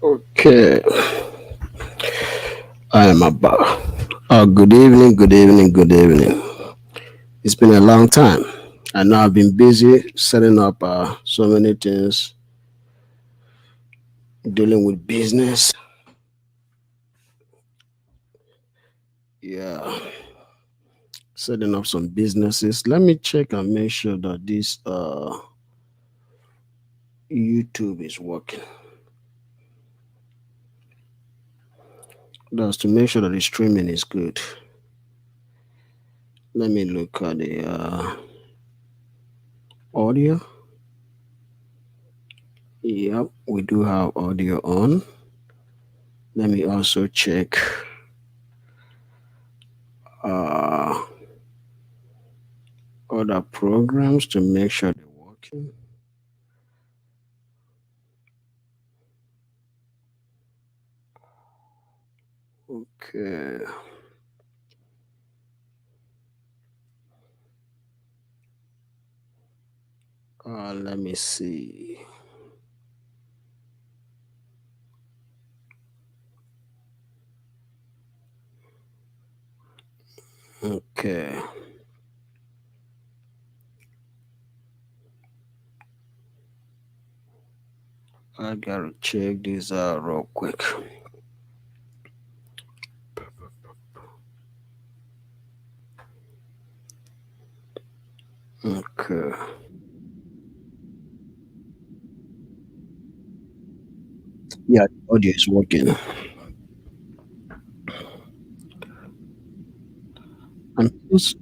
Okay, I am about. Good evening, good evening, good evening. It's been a long time. I know I've been busy setting up so many things, dealing with business. Yeah, setting up some businesses. Let me check and make sure that this YouTube is working. That's to make sure that the streaming is good. Let me look at the audio. Yep, we do have audio on. Let me also check uh, other programs to make sure they're working. Okay. Let me see. Okay. I gotta check this out real quick. Okay. Yeah, the audio is working. I'm just,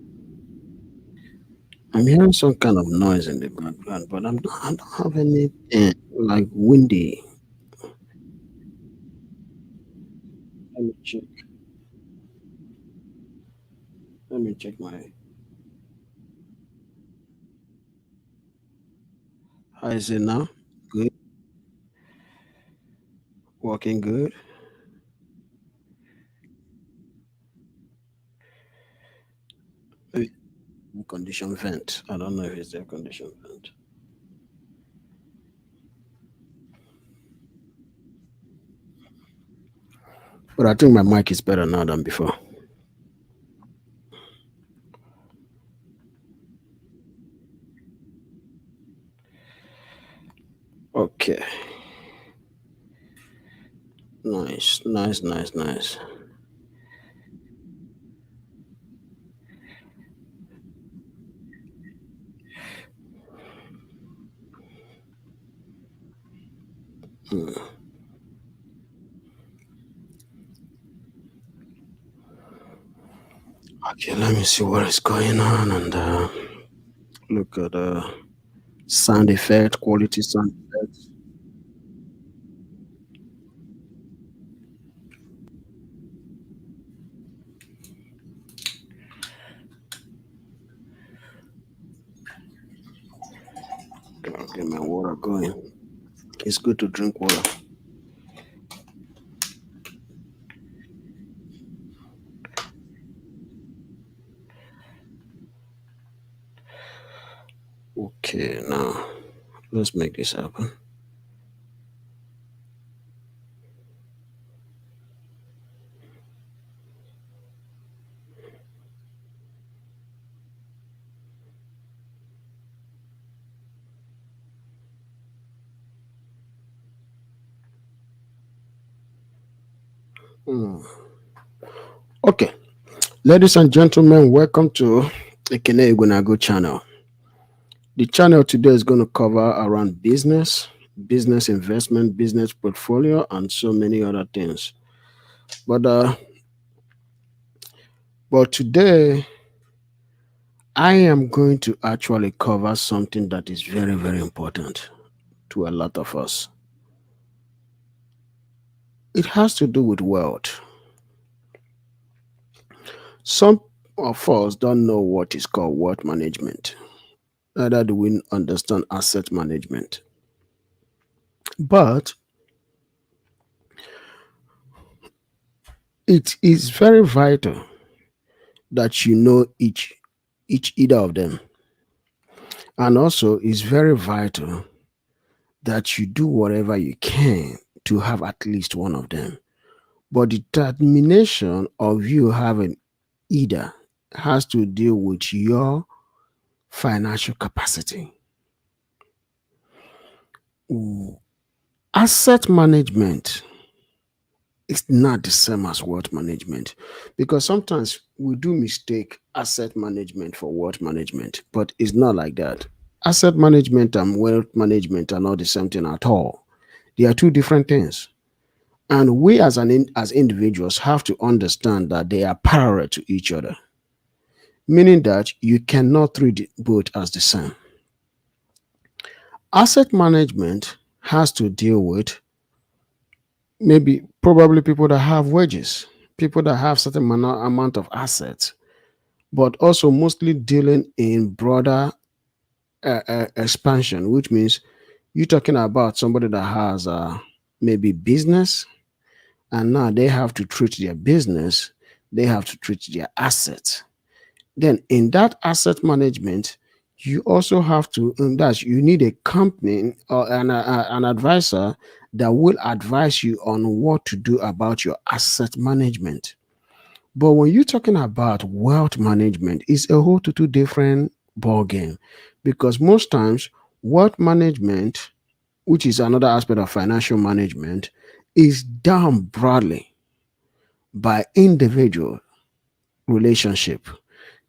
I'm hearing some kind of noise in the background, but I don't have anything like windy. Let me check. Let me check my. How is it now? Good. Working good. Maybe air condition vent. I don't know if it's air condition vent. But I think my mic is better now than before. Okay. Nice, nice, nice, nice. Hmm. Okay, let me see what is going on and look at sound effect, quality sound effects. I'll get my water going. It's good to drink water. Okay, now let's make this happen. Hmm. Okay, ladies and gentlemen, welcome to Ekene Igunago channel. The channel today is going to cover around business, business investment, business portfolio, and so many other things. But uh, but today I am going to actually cover something that is very, very important to a lot of us. It has to do with wealth. Some of us don't know what is called wealth management. neither do we understand asset management. But it is very vital that you know each either of them. And also it's very vital that you do whatever you can to have at least one of them. But the determination of you having either has to deal with your financial capacity. Asset management is not the same as wealth management, because sometimes we do mistake asset management for wealth management, but it's not like that. Asset management and wealth management are not the same thing at all. They are two different things. And we as individuals have to understand that they are parallel to each other, meaning that you cannot treat both as the same. Asset management has to deal with maybe probably people that have wages, people that have certain amount of assets, but also mostly dealing in broader expansion, which means you're talking about somebody that has maybe business, and now they have to treat their business, they have to treat their assets. Then in that asset management, you also have to, and that you need a company or an advisor that will advise you on what to do about your asset management. But when you're talking about wealth management, it's a whole two different ball game, because most times wealth management, which is another aspect of financial management, is done broadly by individual relationship.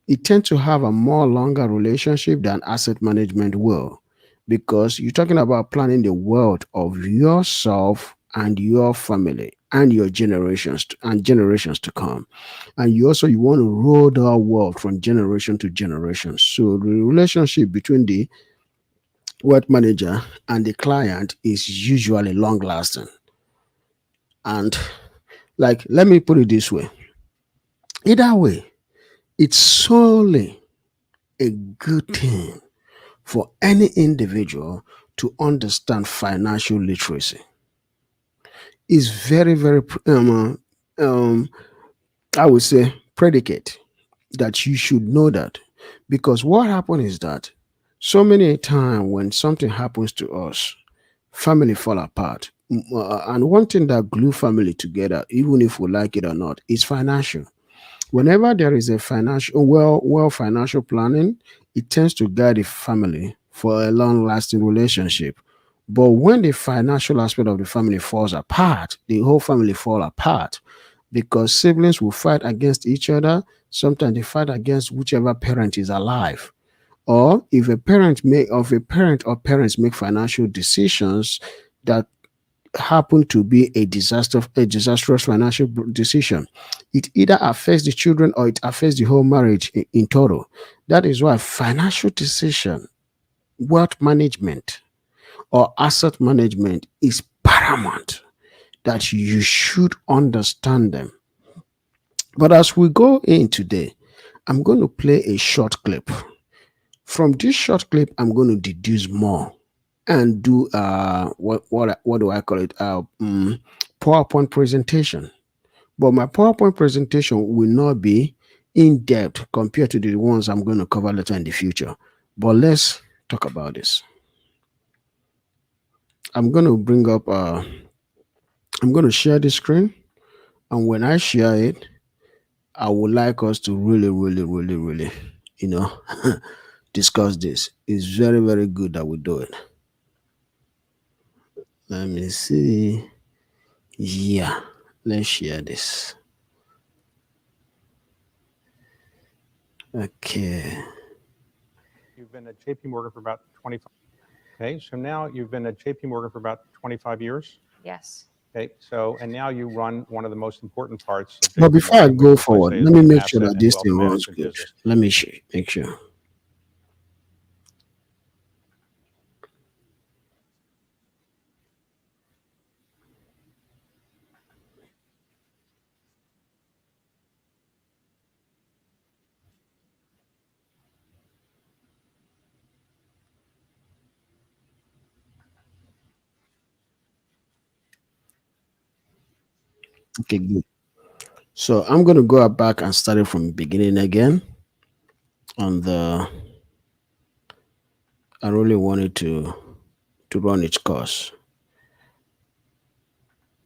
It tends to have a more longer relationship than asset management will, because you're talking about planning the wealth of yourself and your family and your generations to come. And you want to roll that wealth from generation to generation. So the relationship between the wealth manager and the client is usually long lasting. And like, let me put it this way, either way, it's solely a good thing for any individual to understand financial literacy. Is very, very, I would say, predicate that you should know that. Because what happens is that so many times when something happens to us, family fall apart. And one thing that glue family together, even if we like it or not, is financial. Whenever there is a financial planning, it tends to guide the family for a long lasting relationship. But when the financial aspect of the family falls apart, the whole family fall apart, because siblings will fight against each other. Sometimes they fight against whichever parent is alive. Or if a parent or parents make financial decisions that happen to be a disastrous financial decision, it either affects the children or it affects the whole marriage in total. That is why financial decision, wealth management, or asset management is paramount, that you should understand them. But as we go in today, I'm going to play a short clip. From this short clip, I'm going to deduce more and do what do I call it? PowerPoint presentation. But my PowerPoint presentation will not be in depth compared to the ones I'm going to cover later in the future. But let's talk about this. I'm going to bring up, I'm going to share the screen. And when I share it, I would like us to really, really, really, really, you know, discuss this. It's very, very good that we do it. Let me see. Yeah, let's share this. Okay. You've been at JP Morgan for about 25. Okay, so now you've been at JP Morgan for about 25 years. Yes. Okay, so and now you run one of the most important parts of But JP before I Morgan, go which I forward, say is let me the make sure asset that and this wealth thing runs management good. business. Let me make sure. Okay, good. So I'm going to go back and start it from the beginning again. On the, I really wanted to run its course.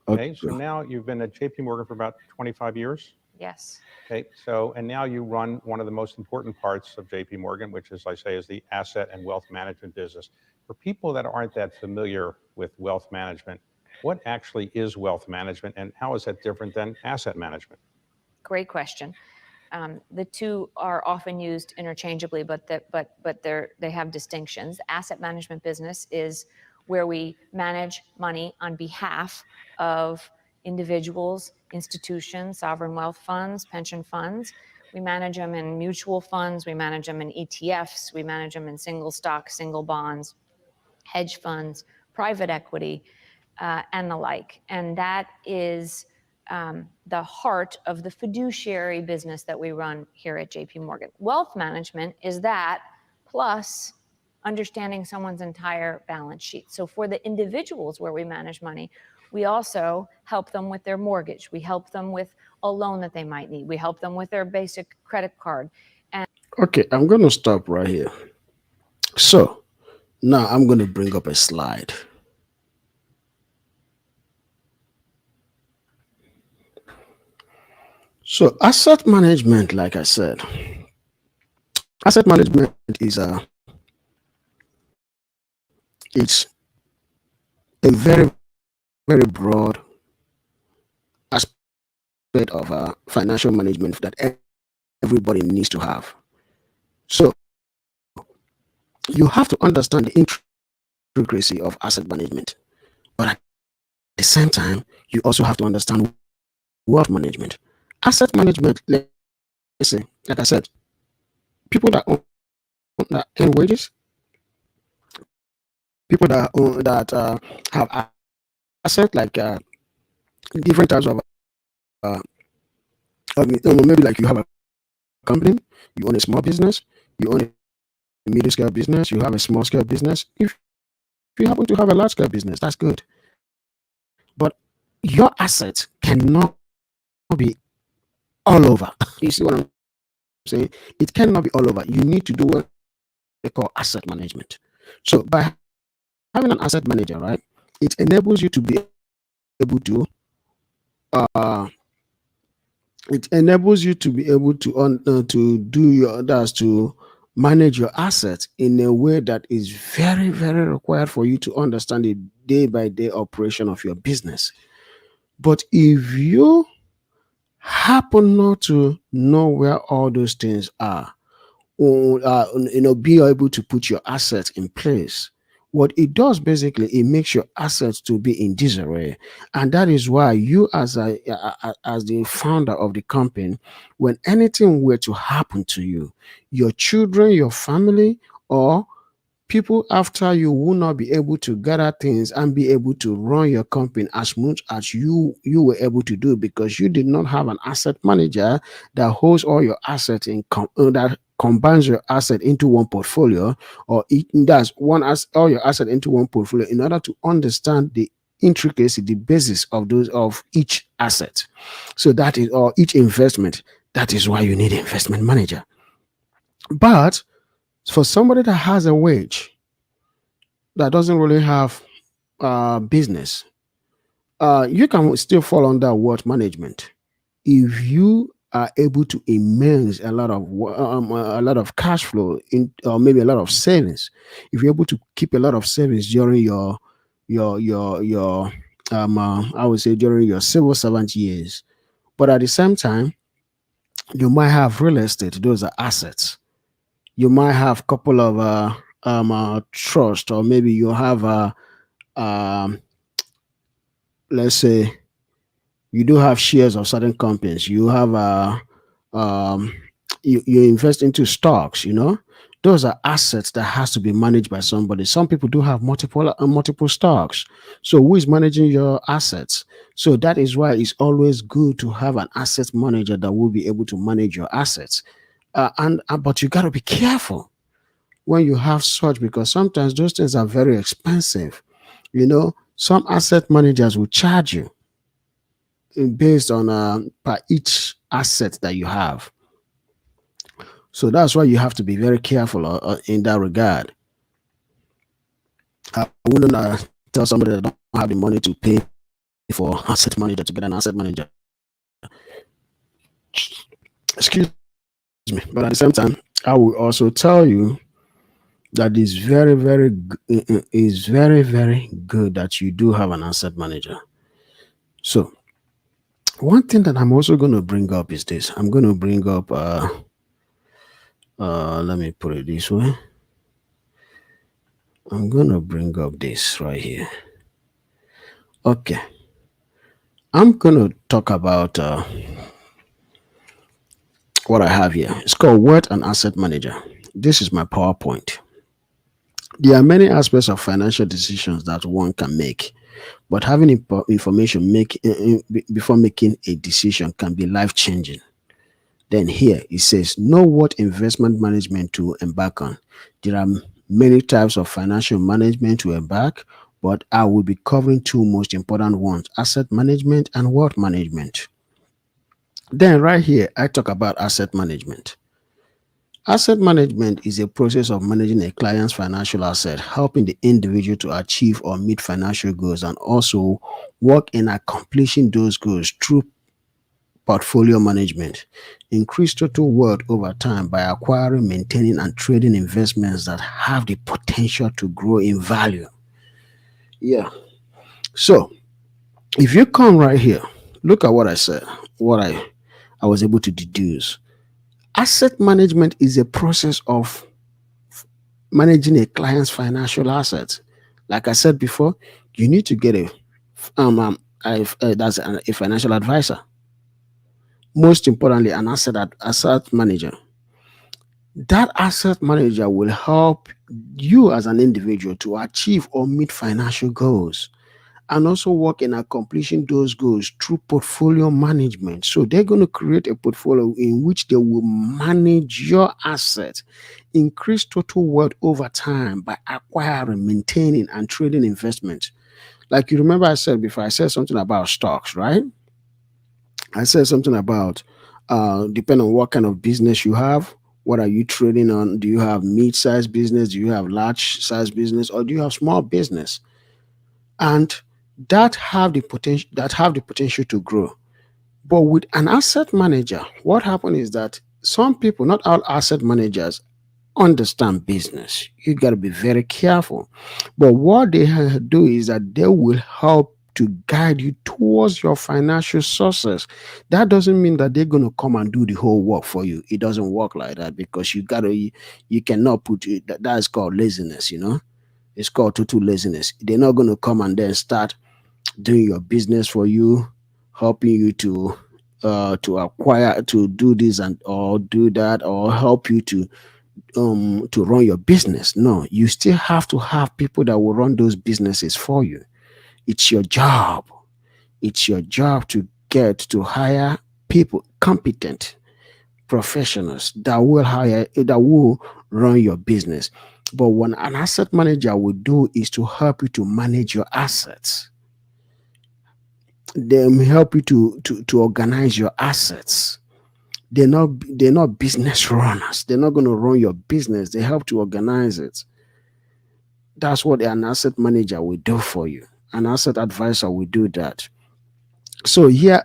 Okay, so Okay. now you've been at JP Morgan for about 25 years. Yes. Okay, so and now you run one of the most important parts of JP Morgan, which, as I say, is the asset and wealth management business. For people that aren't that familiar with wealth management, what actually is wealth management and how is that different than asset management? Great question. The two are often used interchangeably, they have distinctions. Asset management business is where we manage money on behalf of individuals, institutions, sovereign wealth funds, pension funds. We manage them in mutual funds, we manage them in ETFs, we manage them in single stocks, single bonds, hedge funds, private equity, and the like. And that is the heart of the fiduciary business that we run here at JP Morgan. Wealth management is that plus understanding someone's entire balance sheet. So for the individuals where we manage money, we also help them with their mortgage. We help them with a loan that they might need. We help them with their basic credit card. Okay, I'm going to stop right here. So now I'm going to bring up a slide. So asset management, like I said, asset management is it's a very very broad aspect of financial management that everybody needs to have. So you have to understand the intricacy of asset management, but at the same time, you also have to understand wealth management. Asset management, let's say, like I said, people that earn wages, people that have assets like different types of maybe like you have a company, you own a small business, you own a middle scale business, you have a small scale business. If you happen to have a large scale business, that's good. But your assets cannot be all over. You see what I'm saying? It cannot be all over. You need to do what they call asset management. So by having an asset manager, right, it enables you to be able to uh, it enables you to be able to do your others to manage your assets in a way that is very very required for you to understand the day by day operation of your business. But if you happen not to know where all those things are, or be able to put your assets in place, what it does basically, it makes your assets to be in disarray. And that is why you as the founder of the company, when anything were to happen to you, your children, your family, or people after you will not be able to gather things and be able to run your company as much as you were able to do, because you did not have an asset manager that holds all your assets that combines your asset into one portfolio, or it does one as all your asset into one portfolio in order to understand the intricacy, the basis of those of each asset. So that is, or each investment. That is why you need an investment manager. But for somebody that has a wage, that doesn't really have business, you can still fall under wealth management if you are able to immerse a lot of cash flow in, or maybe a lot of savings. If you're able to keep a lot of savings during your I would say during your civil servant years, but at the same time, you might have real estate; those are assets. You might have a couple of trust, or maybe you have um, let's say you do have shares of certain companies. You have um, you invest into stocks. Those are assets that has to be managed by somebody. Some people do have multiple stocks. So who is managing your assets? So that is why it's always good to have an asset manager that will be able to manage your assets. And but you got to be careful when you have such, because sometimes those things are very expensive. Some asset managers will charge you based on per each asset that you have. So that's why you have to be very careful in that regard. I wouldn't tell somebody that don't have the money to pay for asset manager to get an asset manager. Excuse me. But at the same time, I will also tell you that is very, very good that you do have an asset manager. So one thing that I'm also going to bring up is this. I'm going to bring up let me put it this way. I'm going to bring up this right here. Okay. I'm going to talk about what I have here. It's called Wealth and Asset Manager. This is my PowerPoint. There are many aspects of financial decisions that one can make, but having information before making a decision can be life-changing. Then here it says, know what investment management to embark on. There are many types of financial management to embark, but I will be covering two most important ones, asset management and wealth management. Then right here, I talk about asset management. Asset management is a process of managing a client's financial asset, helping the individual to achieve or meet financial goals and also work in accomplishing those goals through portfolio management. Increase total wealth over time by acquiring, maintaining, and trading investments that have the potential to grow in value. Yeah. So if you come right here, look at what I said, what I was able to deduce. Asset management is a process of managing a client's financial assets. Like I said before, you need to get that's a financial advisor. Most importantly, an asset manager. That asset manager will help you as an individual to achieve or meet financial goals and also work in accomplishing those goals through portfolio management. So they're going to create a portfolio in which they will manage your assets, increase total wealth over time by acquiring, maintaining, and trading investments. Like you remember, I said before, I said something about stocks, right? I said something about depending on what kind of business you have. What are you trading on? Do you have mid-sized business? Do you have large-sized business? Or do you have small business? And that have the potential to grow. But with an asset manager, what happens is that some people, not all asset managers, understand business. You got to be very careful. But what they do is that they will help to guide you towards your financial sources. That doesn't mean that they're going to come and do the whole work for you. It doesn't work like that because you cannot put it. That's called laziness. It's called total laziness. They're not going to come and then start doing your business for you, helping you to acquire, to do this and or do that, or help you to run your business. No, you still have to have people that will run those businesses for you. It's your job. It's your job to get to hire people, competent professionals that will run your business. But what an asset manager will do is to help you to manage your assets. They will help you to organize your assets. They're not business runners. They're not going to run your business. They help to organize it. That's what an asset manager will do for you. An asset advisor will do that. So here,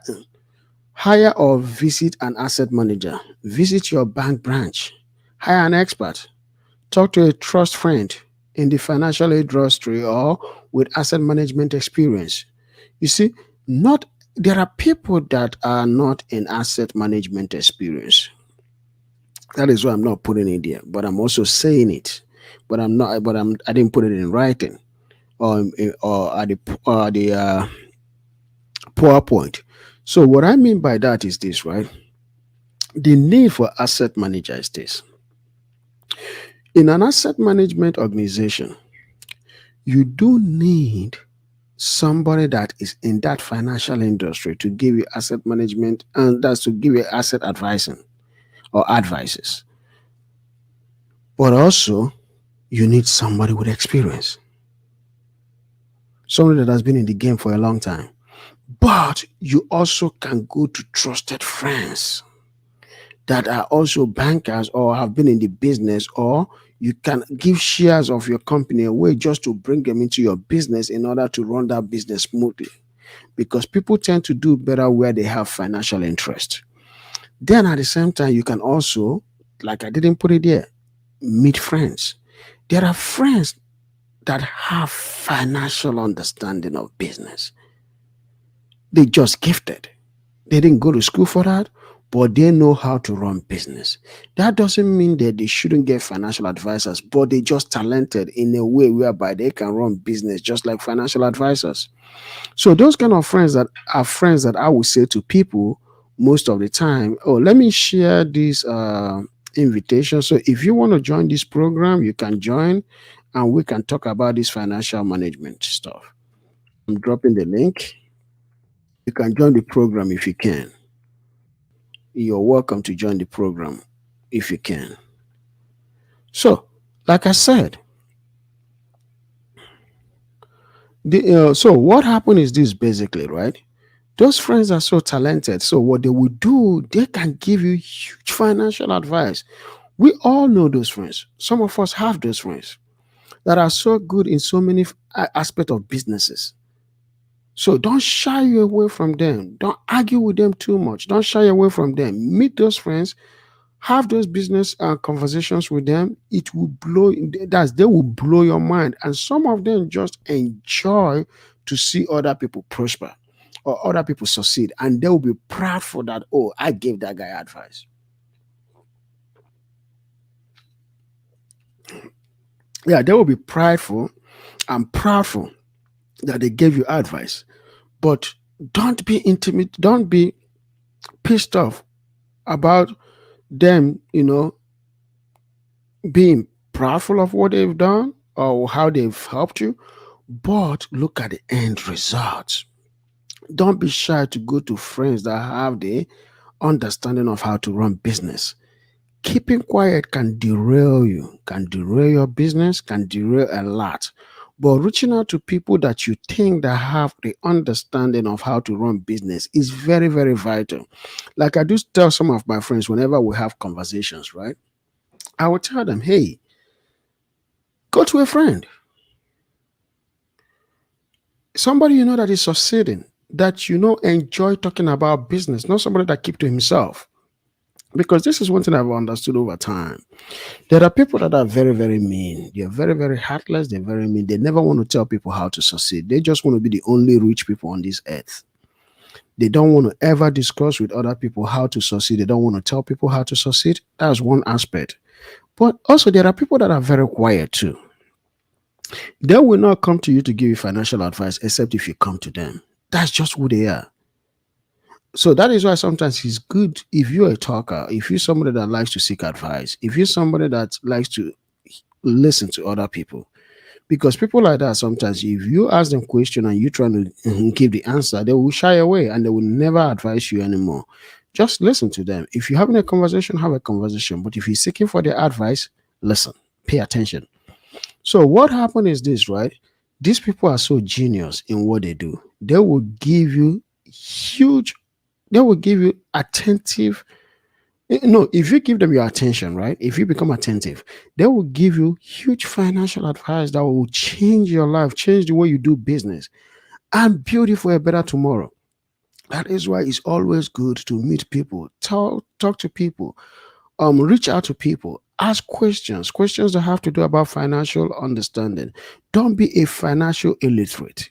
hire or visit an asset manager. Visit your bank branch. Hire an expert. Talk to a trust friend in the financial industry or with asset management experience. You see, not there are people that are not in asset management experience. That is why I'm not putting it there, but I'm also saying it. But I'm not. But I didn't put it in writing or at the PowerPoint. So what I mean by that is this, right? The need for asset manager is this. In an asset management organization, you do need somebody that is in that financial industry to give you asset management, and that's to give you asset advising or advices. But also, you need somebody with experience, somebody that has been in the game for a long time. But you also can go to trusted friends that are also bankers or have been in the business, or you can give shares of your company away just to bring them into your business in order to run that business smoothly. Because people tend to do better where they have financial interest. Then at the same time, you can also, like I didn't put it there, meet friends. There are friends that have financial understanding of business. They just gifted. They didn't go to school for that, but they know how to run business. That doesn't mean that they shouldn't get financial advisors, but they just talented in a way whereby they can run business just like financial advisors. So those kind of friends that are friends that I would say to people most of the time, oh, let me share this invitation. So if you want to join this program, you can join and we can talk about this financial management stuff. I'm dropping the link. You can join the program if you can. You're welcome to join the program if you can. So, like I said, so what happened is this basically, right? Those friends are so talented. So, what they will do, they can give you huge financial advice. We all know those friends. Some of us have those friends that are so good in so many aspects of businesses. So don't shy away from them. Don't argue with them too much. Don't shy away from them. Meet those friends, have those business conversations with them. It will blow, that's they will blow your mind. And some of them just enjoy to see other people prosper or other people succeed, and they will be proud for that. Oh, I gave that guy advice. Yeah, they will be prideful and proudful that they gave you advice. But don't be intimate, don't be pissed off about them, being proudful of what they've done or how they've helped you, but look at the end results. Don't be shy to go to friends that have the understanding of how to run business. Keeping quiet can derail you, can derail your business, can derail a lot. But reaching out to people that you think that have the understanding of how to run business is very, very vital. Like I do tell some of my friends whenever we have conversations, right? I will tell them, hey, go to a friend, somebody you know that is succeeding, that you know enjoy talking about business, not somebody that keep to himself. Because this is one thing I've understood over time. There are people that are very, very mean. They're very, very heartless. They're very mean. They never want to tell people how to succeed. They just want to be the only rich people on this earth. They don't want to ever discuss with other people how to succeed. They don't want to tell people how to succeed. That's one aspect. But also, there are people that are very quiet too. They will not come to you to give you financial advice except if you come to them. That's just who they are. So that is why sometimes it's good if you're a talker, if you're somebody that likes to seek advice, if you're somebody that likes to listen to other people. Because people like that, sometimes if you ask them question and you trying to give the answer, they will shy away and they will never advise you anymore. Just listen to them. If you're having a conversation, have a conversation. But if you're seeking for their advice, listen, pay attention. So what happened is this, right? These people are so genius in what they do. They will give you huge, they will give you attentive. No, if you give them your attention, right? If you become attentive, they will give you huge financial advice that will change your life, change the way you do business, and build you for a better tomorrow. That is why it's always good to meet people, talk to people, reach out to people, ask questions that have to do about financial understanding. Don't be a financial illiterate.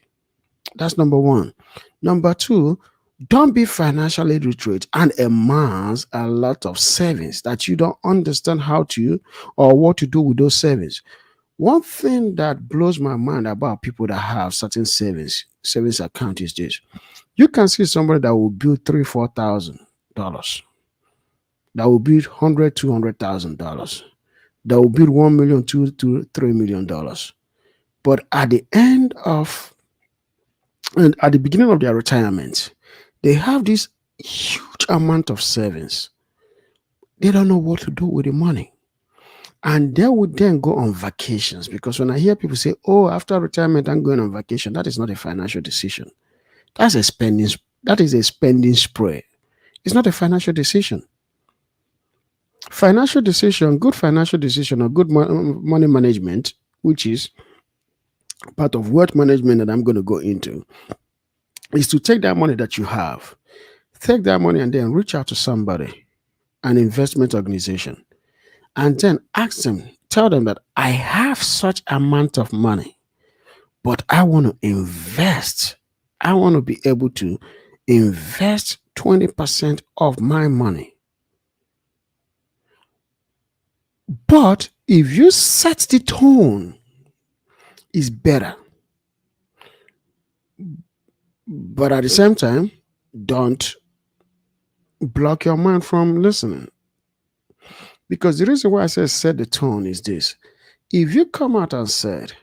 That's number one. Number two, don't be financially literate and amass a lot of savings that you don't understand how to or what to do with those savings. One thing that blows my mind about people that have certain savings account is this. You can see somebody that will build $3,000, $4,000, that will build $100,000, $200,000, that will build 1 million, $2 to $3 million. But at the end of and at the beginning of their retirement, they have this huge amount of savings. They don't know what to do with the money. And they would then go on vacations. Because when I hear people say, oh, after retirement, I'm going on vacation, that is not a financial decision. That's a spending. That is a spending spree. It's not a financial decision. Financial decision, good financial decision, or good money management, which is part of wealth management that I'm going to go into, is to take that money that you have, take that money and then reach out to somebody, an investment organization, and then ask them, tell them that I have such amount of money, but I want to invest. I want to be able to invest 20% of my money. But if you set the tone, it's better. But at the same time, don't block your mind from listening. Because the reason why I say set the tone is this. If you come out and said,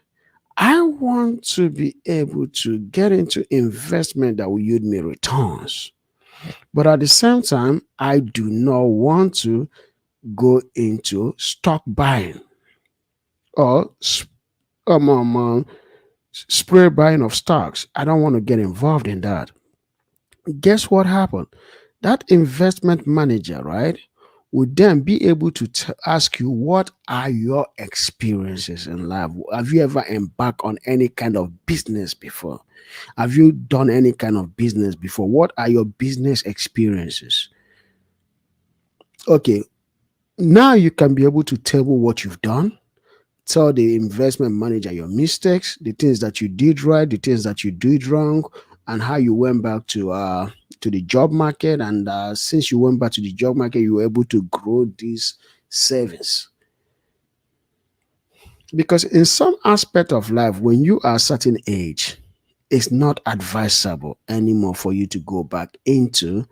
I want to be able to get into investment that will yield me returns, but at the same time, I do not want to go into stock buying or spray buying of stocks. I don't want to get involved in that. Guess what happened? That investment manager, right, would then be able to ask you, what are your experiences in life? Have you ever embarked on any kind of business before? Have you done any kind of business before? What are your business experiences? Okay, now you can be able to table what you've done, tell the investment manager your mistakes, the things that you did right, the things that you did wrong, and how you went back to the job market. And since you went back to the job market, you were able to grow these savings. Because in some aspect of life, when you are a certain age, it's not advisable anymore for you to go back into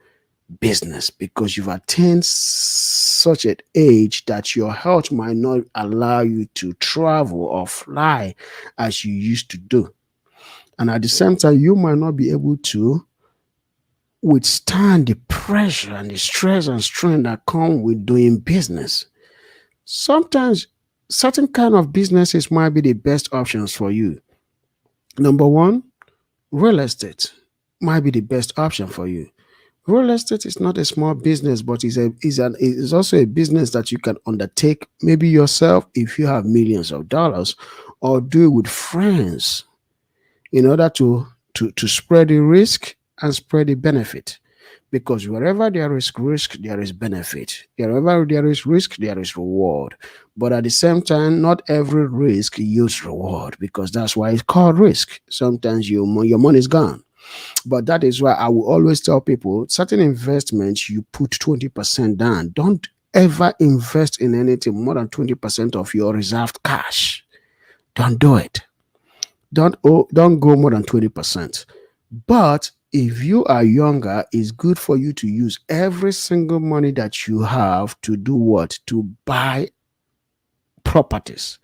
business, because you've attained such an age that your health might not allow you to travel or fly as you used to do. And at the same time, you might not be able to withstand the pressure and the stress and strain that come with doing business. Sometimes certain kind of businesses might be the best options for you. Number one, real estate might be the best option for you. Real estate is not a small business, but is also a business that you can undertake maybe yourself if you have millions of dollars, or do it with friends in order to spread the risk and spread the benefit. Because wherever there is risk, there is benefit. Wherever there is risk, there is reward. But at the same time, not every risk yields reward, because that's why it's called risk. Sometimes your money is gone. But that is why I will always tell people, certain investments, you put 20% down. Don't ever invest in anything more than 20% of your reserved cash. Don't do it. Don't go more than 20%. But if you are younger, it's good for you to use every single money that you have to do what? To buy properties.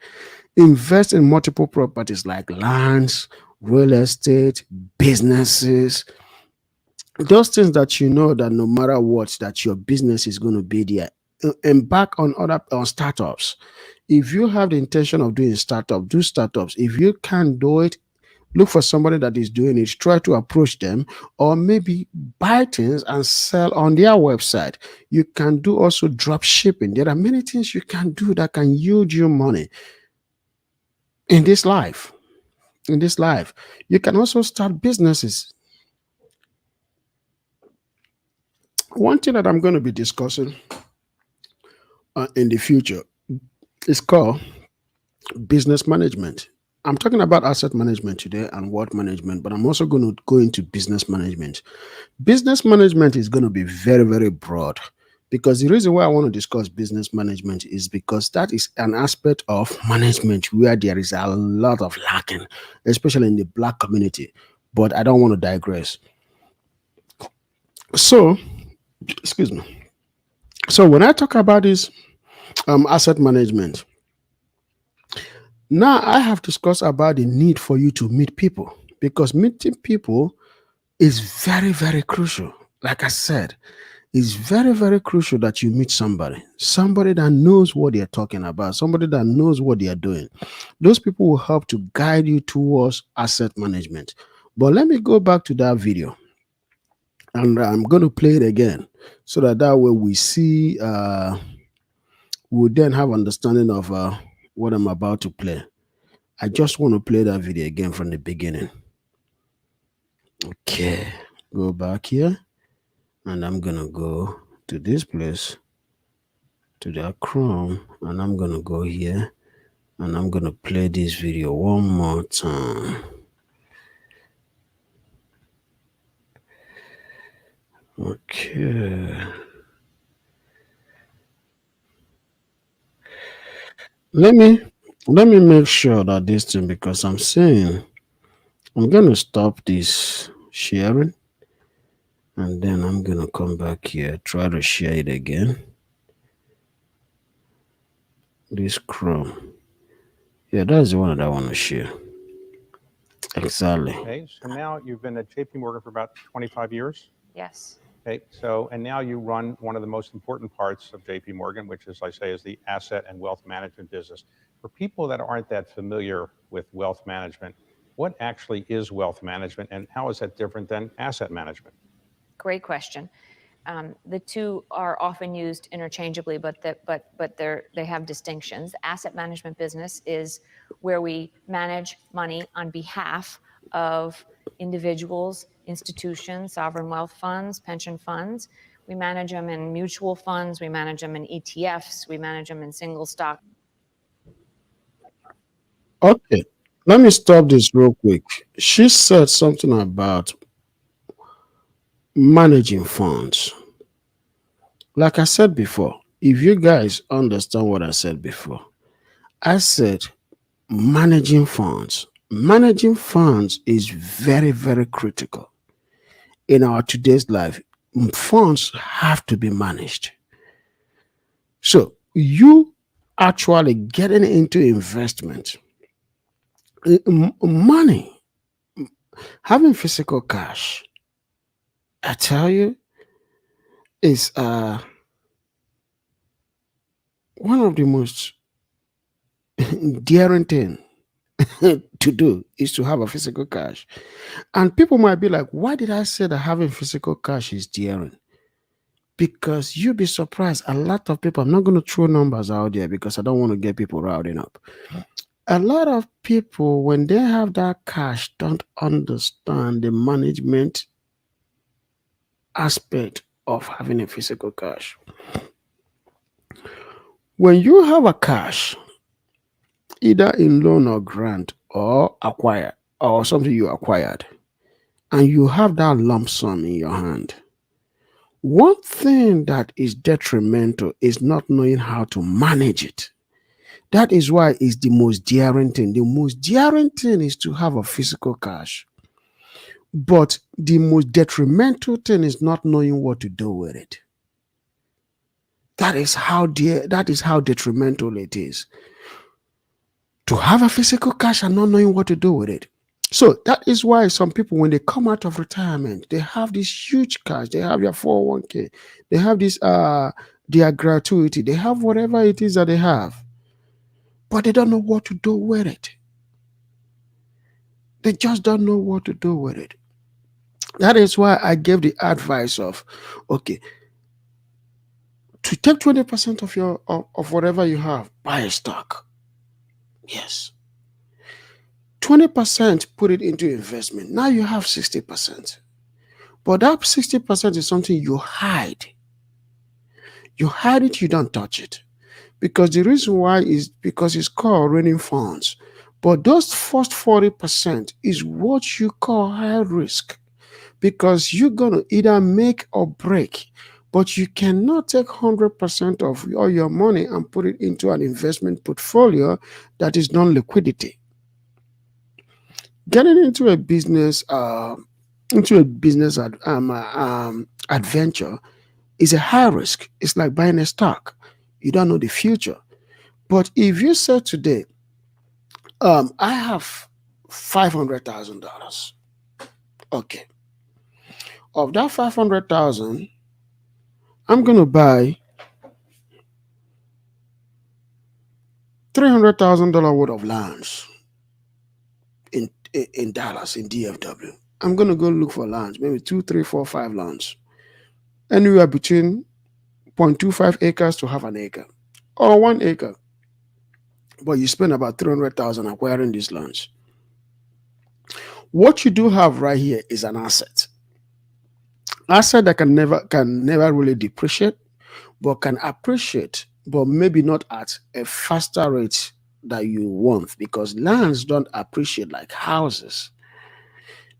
Invest in multiple properties like lands, real estate, businesses, those things that you know that no matter what, that your business is going to be there. Embark on startups. If you have the intention of doing startup, do startups. If you can't do it, look for somebody that is doing it, try to approach them, or maybe buy things and sell on their website. You can do also drop shipping. There are many things you can do that can yield you money in this life. You can also start businesses. One thing that I'm going to be discussing in the future is called business management. I'm talking about asset management today and wealth management, but I'm also going to go into business management. Business management is going to be very, very broad, because the reason why I want to discuss business management is because that is an aspect of management where there is a lot of lacking, especially in the Black community. But I don't want to digress. So, excuse me. So when I talk about this asset management, now I have discussed about the need for you to meet people, because meeting people is very, very crucial. Like I said, it's very, very crucial that you meet somebody that knows what they're talking about, somebody that knows what they are doing. Those people will help to guide you towards asset management. But let me go back to that video, and I'm going to play it again so that way we see, we'll then have understanding of what I'm about to play. I just want to play that video again from the beginning. Okay, go back here, and I'm gonna go to this place, to that Chrome, and I'm gonna go here, and I'm gonna play this video one more time. Okay. Let me make sure that this thing, because I'm saying I'm gonna stop this sharing, and then I'm gonna come back here, try to share it again. This Chrome. Yeah, that's the one that I want to share. Exactly. Okay, so now you've been at JP Morgan for about 25 years. Yes. Okay, so, and now you run one of the most important parts of JP Morgan, which, as I say, is the asset and wealth management business. For people that aren't that familiar with wealth management, what actually is wealth management and how is that different than asset management? Great question. The two are often used interchangeably, but they have distinctions. Asset management business is where we manage money on behalf of individuals, institutions, sovereign wealth funds, pension funds. We manage them in mutual funds, we manage them in ETFs, we manage them in single stock. Okay, let me stop this real quick. She said something about managing funds. Like I said before, if you guys understand what I said before, I said managing funds. Managing funds is very, very critical in our today's life. Funds have to be managed. So you actually getting into investment, money, having physical cash, I tell you, is one of the most daring thing to do is to have a physical cash. And people might be like, why did I say that having physical cash is daring? Because you'll be surprised. A lot of people, I'm not going to throw numbers out there because I don't want to get people routing up. A lot of people, when they have that cash, don't understand the management aspect of having a physical cash. When you have a cash, either in loan or grant or acquired or something you acquired, and you have that lump sum in your hand, one thing that is detrimental is not knowing how to manage it. That is why it's the most daring thing. The most daring thing is to have a physical cash. But the most detrimental thing is not knowing what to do with it. That is how detrimental it is. To have a physical cash and not knowing what to do with it. So that is why some people, when they come out of retirement, they have this huge cash. They have their 401k. They have this their gratuity. They have whatever it is that they have, but they don't know what to do with it. They just don't know what to do with it. That is why I gave the advice of, okay, to take 20% of your of whatever you have, buy a stock. Yes. 20% put it into investment. Now you have 60%. But that 60% is something you hide. You hide it, you don't touch it. Because the reason why is because it's called raining funds. But those first 40% is what you call high risk. Because you're going to either make or break. But you cannot take 100% of all your money and put it into an investment portfolio that is non-liquidity. Getting into a business adventure is a high risk. It's like buying a stock. You don't know the future. But if you say today, I have $500,000. Okay. Of that 500,000, I'm going to buy $300,000 worth of lands in Dallas, in DFW. I'm going to go look for lands, maybe 2, 3, 4, 5 lands, anywhere between 0.25 acres to half an acre or 1 acre. But you spend about 300,000 acquiring these lands. What you do have right here is an asset. Asset that can never really depreciate, but can appreciate, but maybe not at a faster rate that you want, because lands don't appreciate like houses.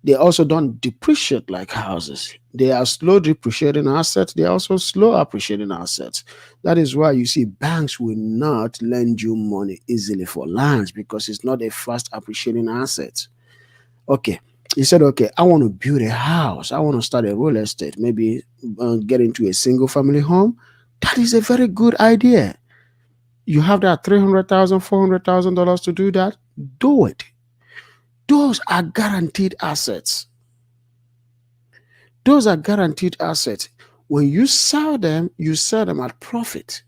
They also don't depreciate like houses. They are slow depreciating assets. They are also slow appreciating assets. That is why you see banks will not lend you money easily for lands, because it's not a fast appreciating asset. Okay, he said, okay, I want to build a house. I want to start a real estate, maybe get into a single family home. That is a very good idea. You have that $300,000, $400,000 to do that. Do it. Those are guaranteed assets. Those are guaranteed assets. When you sell them at profit.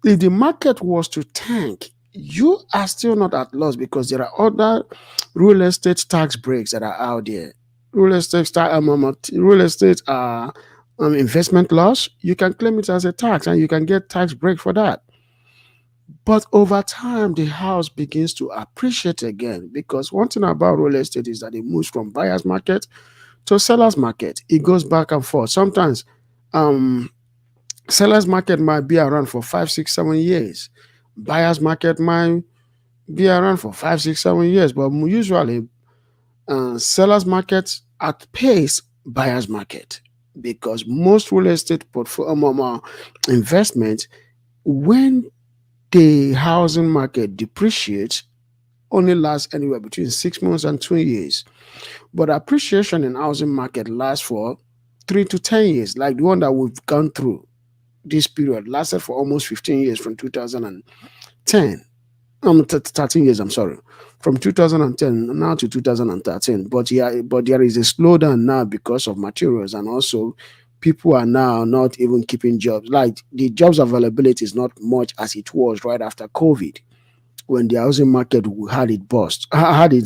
If the market was to tank, you are still not at loss, because there are other real estate tax breaks that are out there. Real estate investment loss, you can claim it as a tax and you can get tax break for that. But over time, the house begins to appreciate again, because one thing about real estate is that it moves from buyer's market to seller's market. It goes back and forth. Sometimes seller's market might be around for 5, 6, 7 years. Buyer's market might be around for 5, 6, 7 years. But usually, seller's market outpace buyer's market, because most real estate portfolio investment, when the housing market depreciates, only lasts anywhere between 6 months and 2 years. But appreciation in housing market lasts for 3 to 10 years, like the one that we've gone through. This period lasted for almost 15 years, from 2010. 13 years, I'm sorry. From 2010 now to 2013. But there is a slowdown now because of materials, and also people are now not even keeping jobs. Like, the jobs availability is not much as it was right after COVID, when the housing market had it bust. Had it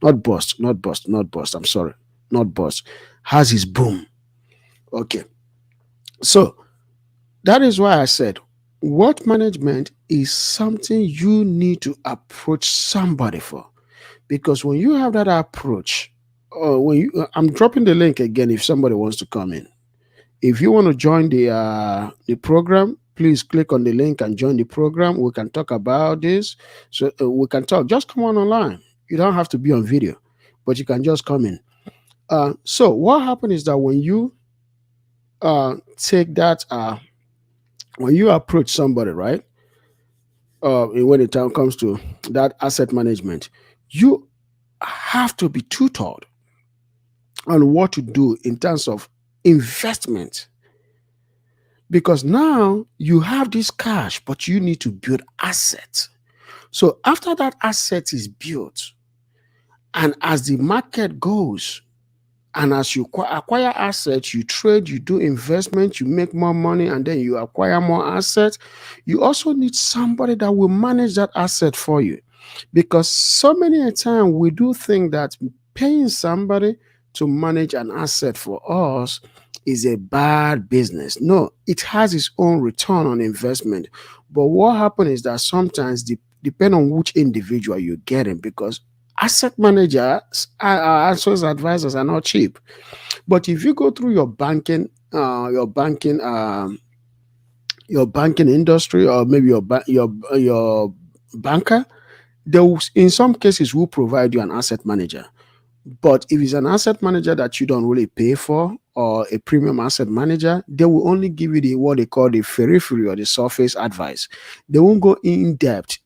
not bust. I'm sorry, not bust. Has its boom. Okay, so that is why I said wealth management is something you need to approach somebody for, because when you have that approach, I'm dropping the link again if somebody wants to come in. If you want to join the program, please click on the link and join the program. We can talk about this. So we can talk. Just come on online. You don't have to be on video, but you can just come in. So what happens is that when you take that, when you approach somebody, right? When the time comes to that asset management, you have to be tutored on what to do in terms of investment, because now you have this cash, but you need to build assets. So after that asset is built, and as the market goes, and as you acquire assets, you trade, you do investment, you make more money, and then you acquire more assets, you also need somebody that will manage that asset for you. Because so many a time we do think that paying somebody to manage an asset for us is a bad business. No, it has its own return on investment. But what happens is that sometimes, depend on which individual you're getting, because asset managers, asset advisors are not cheap. But if you go through your banking industry, or maybe your banker, they will, in some cases, will provide you an asset manager. But if it's an asset manager that you don't really pay for, or a premium asset manager, they will only give you what they call the periphery or the surface advice. They won't go in depth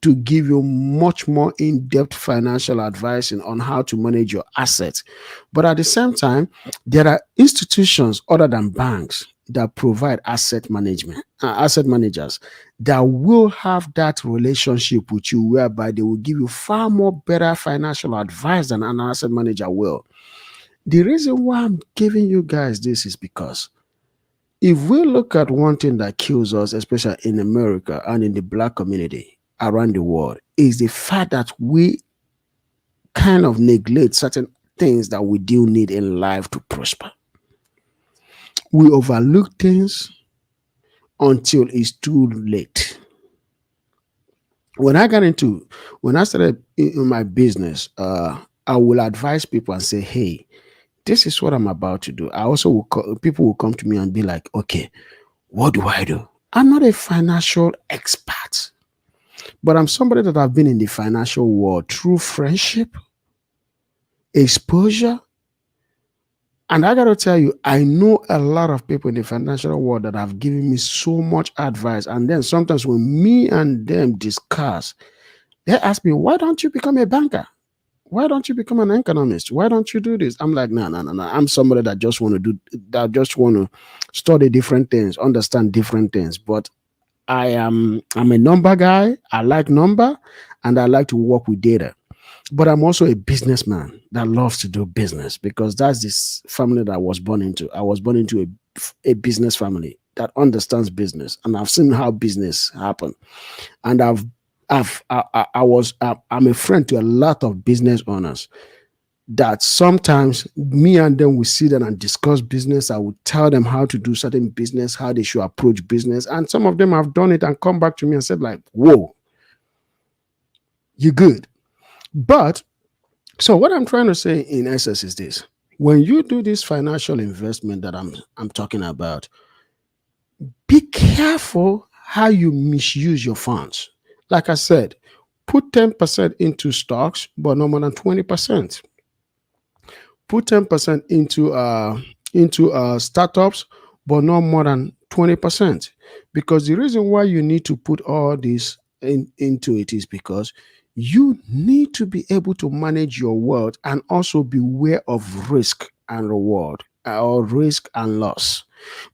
to give you much more in-depth financial advice on how to manage your assets. But at the same time, there are institutions other than banks that provide asset managers that will have that relationship with you, whereby they will give you far more better financial advice than an asset manager will. The reason why I'm giving you guys this is because if we look at one thing that kills us, especially in America and in the black community around the world, is the fact that we kind of neglect certain things that we do need in life to prosper. We overlook things until it's too late. When I got into, when I started in my business, I will advise people and say, hey, this is what I'm about to do. I also will people will come to me and be like, okay, what do I do? I'm not a financial expert, but I'm somebody that I've been in the financial world through friendship, exposure, and I got to tell you, I know a lot of people in the financial world that have given me so much advice. And then sometimes when me and them discuss, they ask me, why don't you become a banker? Why don't you become an economist? Why don't you do this? I'm like, no, no, no, no. I'm somebody that just want to do that, just want to study different things, understand different things. But I'm a number guy. I like number and I like to work with data. But I'm also a businessman that loves to do business because that's this family that I was born into. I was born into a business family that understands business, and I've seen how business happen. And I'm a friend to a lot of business owners that sometimes me and them will sit down and discuss business. I would tell them how to do certain business, how they should approach business, and some of them have done it and come back to me and said like, "Whoa, you good." But so what I'm trying to say in essence is this: when you do this financial investment that I'm talking about, be careful how you misuse your funds. Like I said, put 10% into stocks, but no more than 20%. Put 10% into startups, but not more than 20%. Because the reason why you need to put all this into it is because you need to be able to manage your wealth and also be aware of risk and reward, or risk and loss,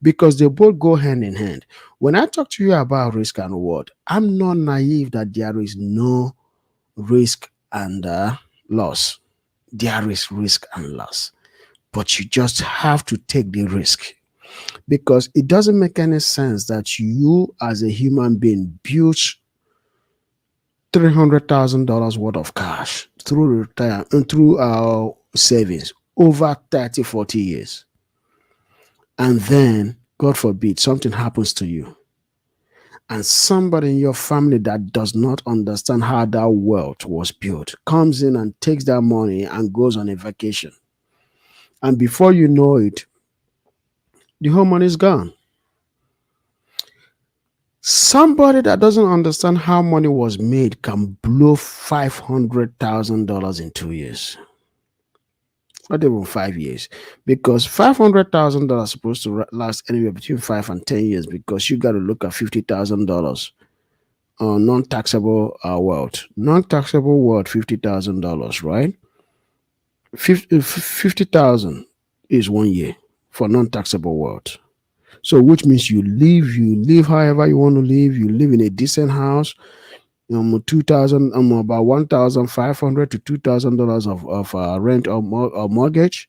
because they both go hand in hand. When I talk to you about risk and reward, I'm not naive that there is no risk and loss. There is risk and loss, but you just have to take the risk, because it doesn't make any sense that you as a human being build $300,000 worth of cash through retire and through our savings over 30, 40 years, and then God forbid something happens to you, and somebody in your family that does not understand how that wealth was built comes in and takes that money and goes on a vacation, and before you know it, the whole money is gone. Somebody that doesn't understand how money was made can blow $500,000 in 2 years, not even 5 years, because $500,000 is supposed to last anywhere between 5 and 10 years. Because you got to look at $50,000 non-taxable wealth. Non-taxable wealth, $50,000, right? 50,000 is 1 year for non-taxable wealth. So, which means you live however you want to live. You live in a decent house, 2,000, about 1,500 to $2,000 of rent or mortgage.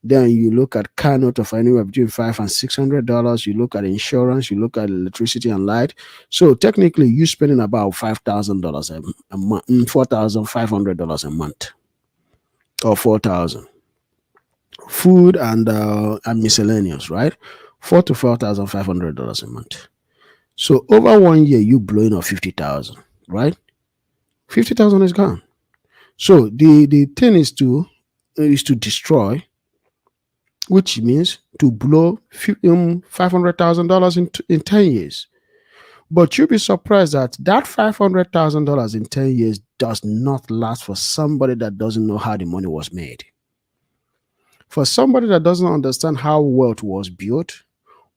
Then you look at car note of anywhere between $500 and $600. You look at insurance. You look at electricity and light. So technically, you're spending about $5,000 a month, $4,500 a month, or 4,000. Food and miscellaneous, right? $4,000 to $4,500 a month. So over 1 year, you blowing off 50,000, right? 50,000 is gone. So the thing is to destroy, which means to blow $500,000 in 10 years. But you'll be surprised that $500,000 in 10 years does not last for somebody that doesn't know how the money was made. For somebody that doesn't understand how wealth was built,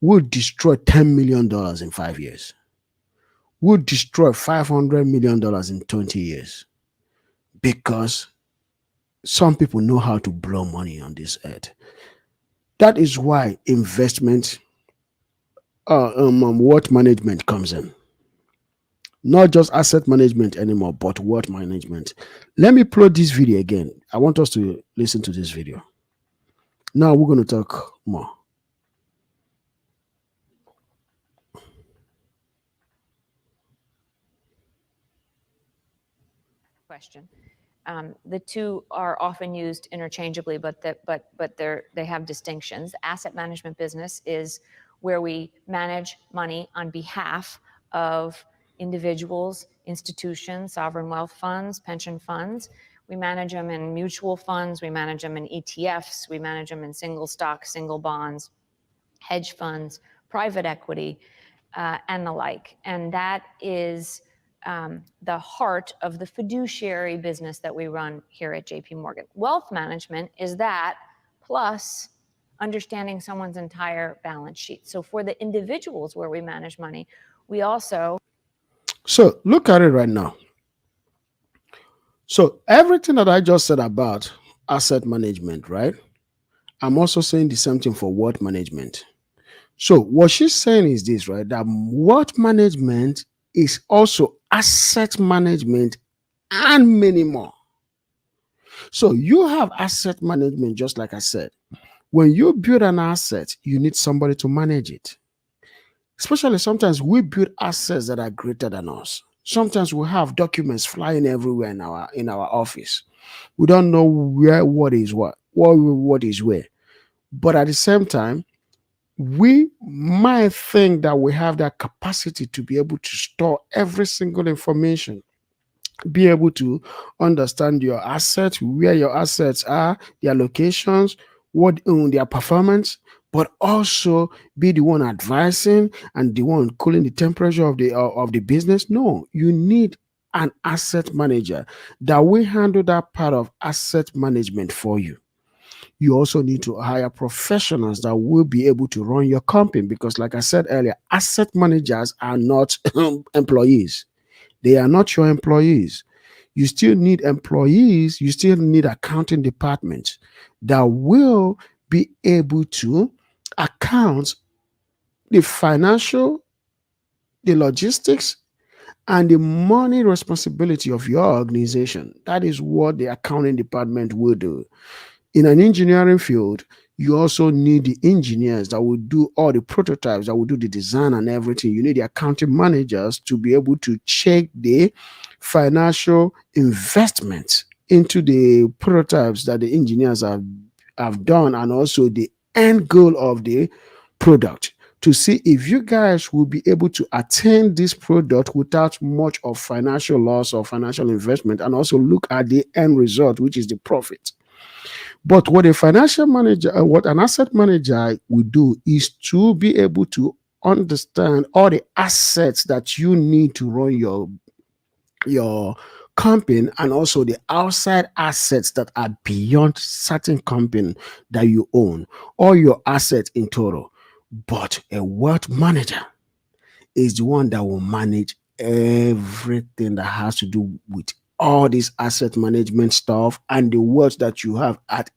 will destroy $10 million in 5 years. Will destroy $500 million in 20 years, because some people know how to blow money on this earth. That is why investment, wealth management comes in. Not just asset management anymore, but wealth management. Let me play this video again. I want us to listen to this video. Now we're going to talk more. Question. The two are often used interchangeably, but they have distinctions. Asset management business is where we manage money on behalf of individuals, institutions, sovereign wealth funds, pension funds. We manage them in mutual funds, we manage them in ETFs, we manage them in single stocks, single bonds, hedge funds, private equity, and the like. And that is the heart of the fiduciary business that we run here at JP Morgan. Wealth management is that plus understanding someone's entire balance sheet. So for the individuals where we manage money, we also. So look at it right now. So everything that I just said about asset management, right? I'm also saying the same thing for wealth management. So what she's saying is this, right? That wealth management is also asset management and many more. So you have asset management, just like I said. When you build an asset, you need somebody to manage it. Especially sometimes we build assets that are greater than us. Sometimes we have documents flying everywhere in our office. We don't know what is where. But at the same time, we might think that we have that capacity to be able to store every single information, be able to understand your assets, where your assets are, their locations, what their performance, but also be the one advising and the one cooling the temperature of the business. No, you need an asset manager that will handle that part of asset management for you. You also need to hire professionals that will be able to run your company because, like I said earlier, asset managers are not employees. They are not your employees. You still need employees, you still need accounting departments that will be able to account the financial, the logistics, and the money responsibility of your organization. That is what the accounting department will do. In an engineering field, you also need the engineers that will do all the prototypes, that will do the design and everything. You need the accounting managers to be able to check the financial investments into the prototypes that the engineers have done, and also the end goal of the product, to see if you guys will be able to attain this product without much of financial loss or financial investment, and also look at the end result, which is the profit. But what a financial manager, what an asset manager will do is to be able to understand all the assets that you need to run your company, and also the outside assets that are beyond certain company that you own, all your assets in total. But a wealth manager is the one that will manage everything that has to do with all this asset management stuff and the wealth that you have at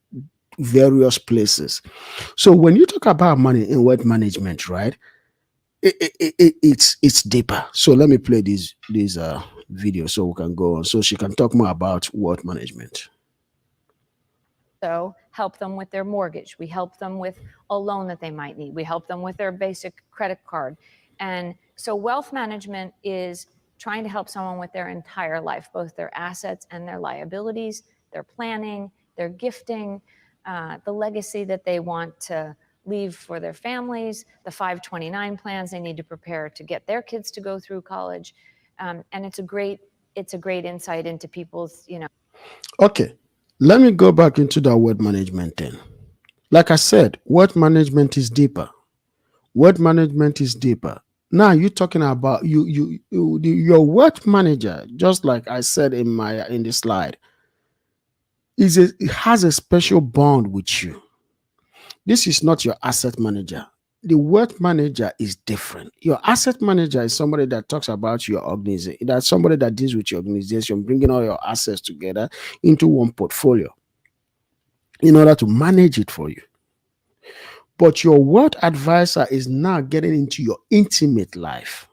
various places. So when you talk about money in wealth management, right, it's deeper. So let me play this video so we can go on, so she can talk more about wealth management. So help them with their mortgage. We help them with a loan that they might need. We help them with their basic credit card. And so wealth management is trying to help someone with their entire life, both their assets and their liabilities, their planning, their gifting, the legacy that they want to leave for their families, the 529 plans they need to prepare to get their kids to go through college. And it's a great insight into people's, Okay, let me go back into that wealth management thing. Like I said, wealth management is deeper. Wealth management is deeper. Now you're talking about your wealth manager, just like I said in the slide, it has a special bond with you. This is not your asset manager. The wealth manager is different. Your asset manager is somebody that talks about your organization. That's somebody that deals with your organization, bringing all your assets together into one portfolio in order to manage it for you. But your wealth advisor is now getting into your intimate life.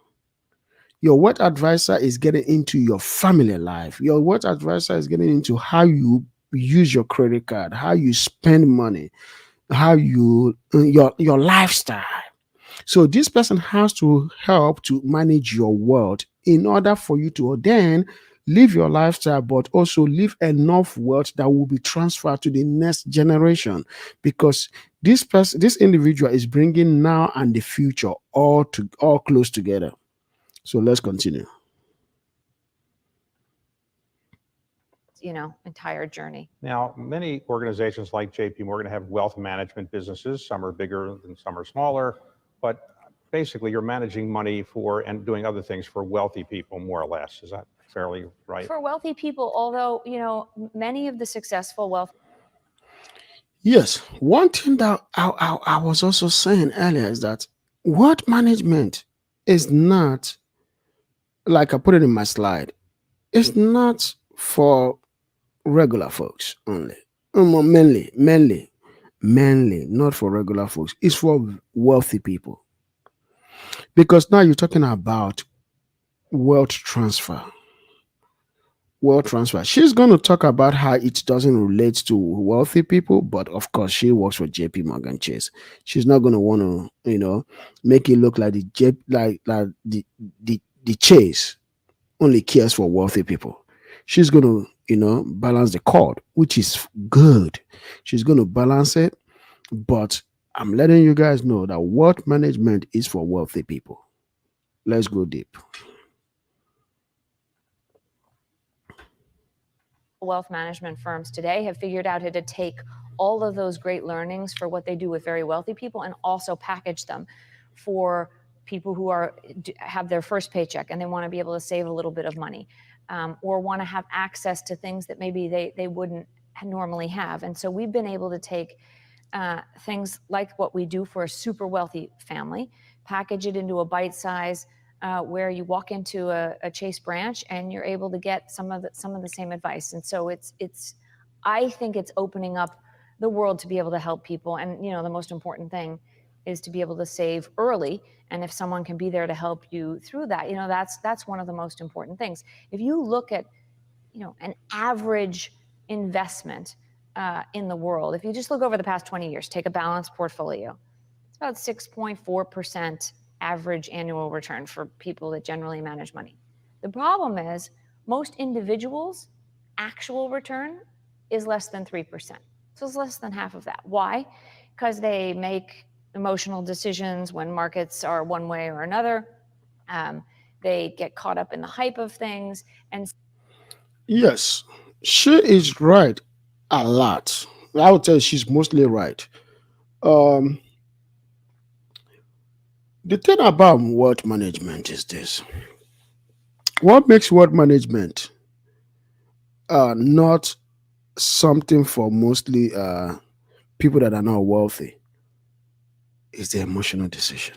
Your wealth advisor is getting into your family life. Your wealth advisor is getting into how you use your credit card, how you spend money, how you your lifestyle. So this person has to help to manage your wealth in order for you to then live your lifestyle, but also leave enough wealth that will be transferred to the next generation, because this individual is bringing now and the future all close together. So let's continue. Entire journey. Now, many organizations like JP Morgan have wealth management businesses. Some are bigger and some are smaller, but basically you're managing money for and doing other things for wealthy people, more or less. Is that fairly right? For wealthy people, although, many of the successful wealth. Yes, one thing that I was also saying earlier is that wealth management is not, like I put it in my slide, it's not for regular folks only. Mainly not for regular folks. It's for wealthy people. Because now you're talking about wealth transfer. Wealth transfer. She's going to talk about how it doesn't relate to wealthy people, but of course she works for JP Morgan Chase. She's not going to want to, make it look like the Chase only cares for wealthy people. She's going to, balance the cord, which is good. She's going to balance it, but I'm letting you guys know that wealth management is for wealthy people. Let's go deep. Wealth management firms today have figured out how to take all of those great learnings for what they do with very wealthy people and also package them for people who have their first paycheck and they want to be able to save a little bit of money, or want to have access to things that maybe they wouldn't normally have. And so we've been able to take things like what we do for a super wealthy family, package it into a bite size where you walk into a Chase branch and you're able to get some of the same advice. And so I think it's opening up the world to be able to help people. And the most important thing is to be able to save early. And if someone can be there to help you through that, that's one of the most important things. If you look at an average investment in the world, if you just look over the past 20 years, take a balanced portfolio, it's about 6.4% average annual return for people that generally manage money. The problem is most individuals' actual return is less than 3%. So it's less than half of that. Why? Because they make emotional decisions when markets are one way or another. They get caught up in the hype of things. And yes, she is right a lot. I would tell you she's mostly right. The thing about wealth management is this. What makes wealth management not something for mostly people that are not wealthy is the emotional decision.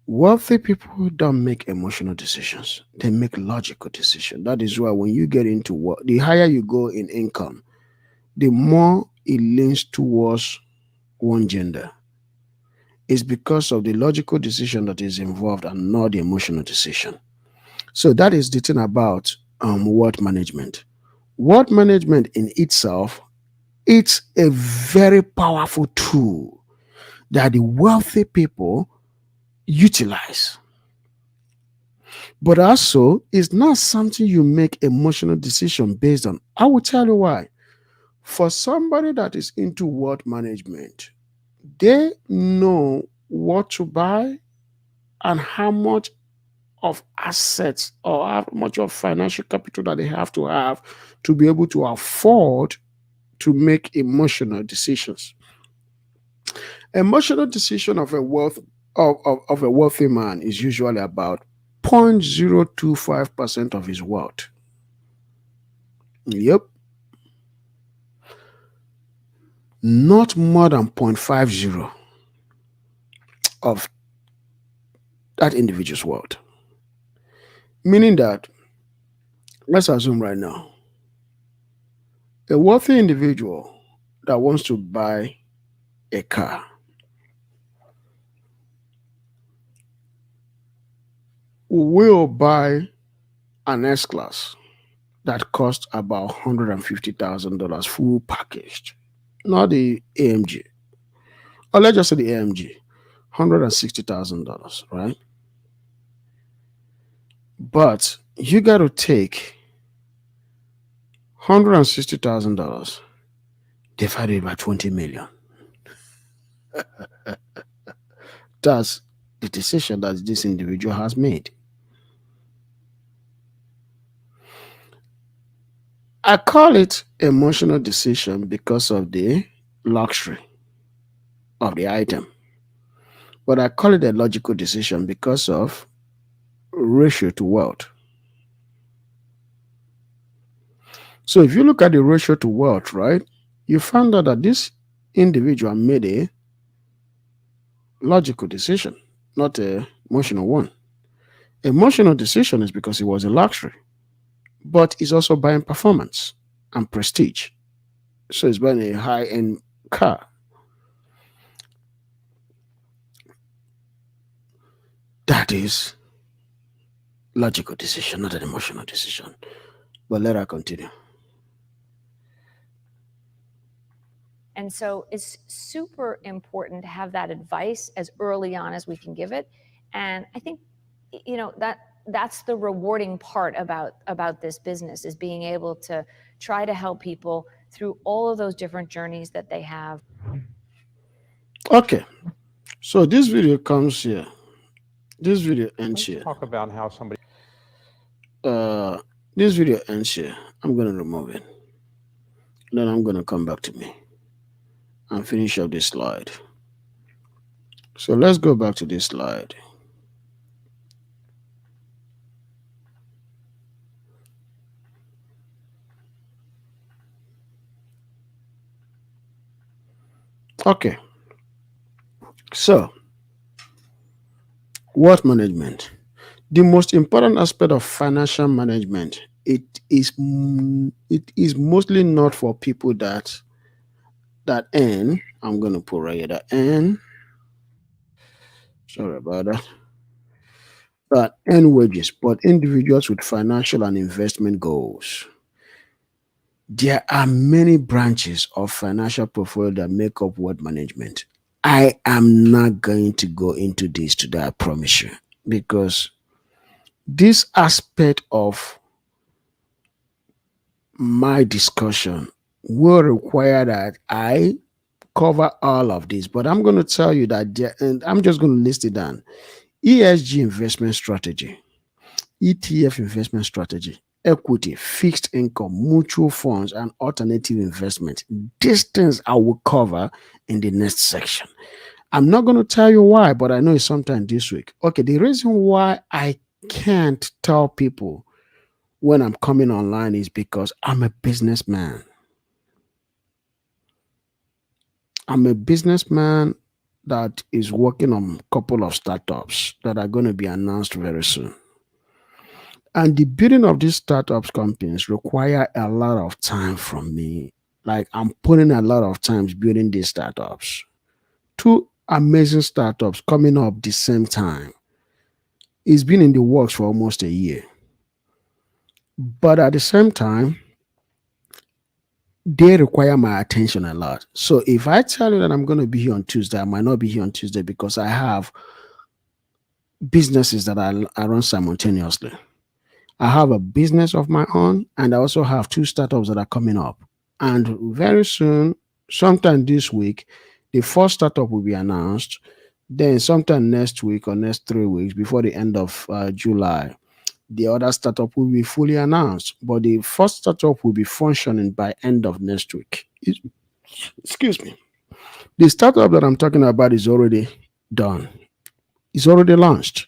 Wealthy people don't make emotional decisions. They make logical decisions. That is why when you get into work, the higher you go in income, the more it leans towards one gender. It's because of the logical decision that is involved and not the emotional decision. So that is the thing about wealth management. Wealth management in itself, it's a very powerful tool that the wealthy people utilize. But also, it's not something you make emotional decision based on. I will tell you why. For somebody that is into wealth management, they know what to buy and how much of assets or how much of financial capital that they have to be able to afford to make emotional decisions. Emotional decision of of a wealthy man is usually about 0.025% of his wealth. Yep. Not more than 0.50 of that individual's wealth. Meaning that, let's assume right now, a wealthy individual that wants to buy a car will buy an S class that costs about $150,000 full packaged, not the AMG. Or let's just say the AMG, $160,000, right? But you got to take $160,000 divided by 20 million. That's the decision that this individual has made. I call it emotional decision because of the luxury of the item, but I call it a logical decision because of ratio to wealth. So if you look at the ratio to wealth, right, you find out that this individual made a logical decision, not a emotional one. Emotional decision is because it was a luxury, but it's also buying performance and prestige. So it's buying a high-end car. That is logical decision, not an emotional decision. But let her continue. And so it's super important to have that advice as early on as we can give it. And I think, that's the rewarding part about this business, is being able to try to help people through all of those different journeys that they have. Okay. So this video comes here. This video ends Let's here. talk about how somebody. This video ends here. I'm gonna remove it. Then I'm gonna come back to me and finish up this slide. So let's go back to this slide. Okay. So, wealth management. The most important aspect of financial management, it is mostly not for people that earn. I'm gonna put right here that earn. Sorry about that. That earn wages, but individuals with financial and investment goals. There are many branches of financial portfolio that make up wealth management. I am not going to go into this today, I promise you, because this aspect of my discussion will require that I cover all of this. But I'm going to tell you that, and I'm just going to list it down: ESG investment strategy, ETF investment strategy, equity, fixed income, mutual funds, and alternative investment. These things I will cover in the next section. I'm not going to tell you why, but I know it's sometime this week. Okay, the reason why I can't tell people when I'm coming online is because I'm a businessman. I'm a businessman that is working on a couple of startups that are going to be announced very soon. And the building of these startups companies require a lot of time from me. Like, I'm putting a lot of times building these startups. Two amazing startups coming up the same time. It's been in the works for almost a year. But at the same time, they require my attention a lot. So if I tell you that I'm going to be here on Tuesday, I might not be here on Tuesday because I have businesses that I run simultaneously. I have a business of my own, and I also have two startups that are coming up. And very soon, sometime this week, the first startup will be announced. Then sometime next week or next 3 weeks, before the end of July, the other startup will be fully announced. But the first startup will be functioning by end of next week. Excuse me. The startup that I'm talking about is already done. It's already launched,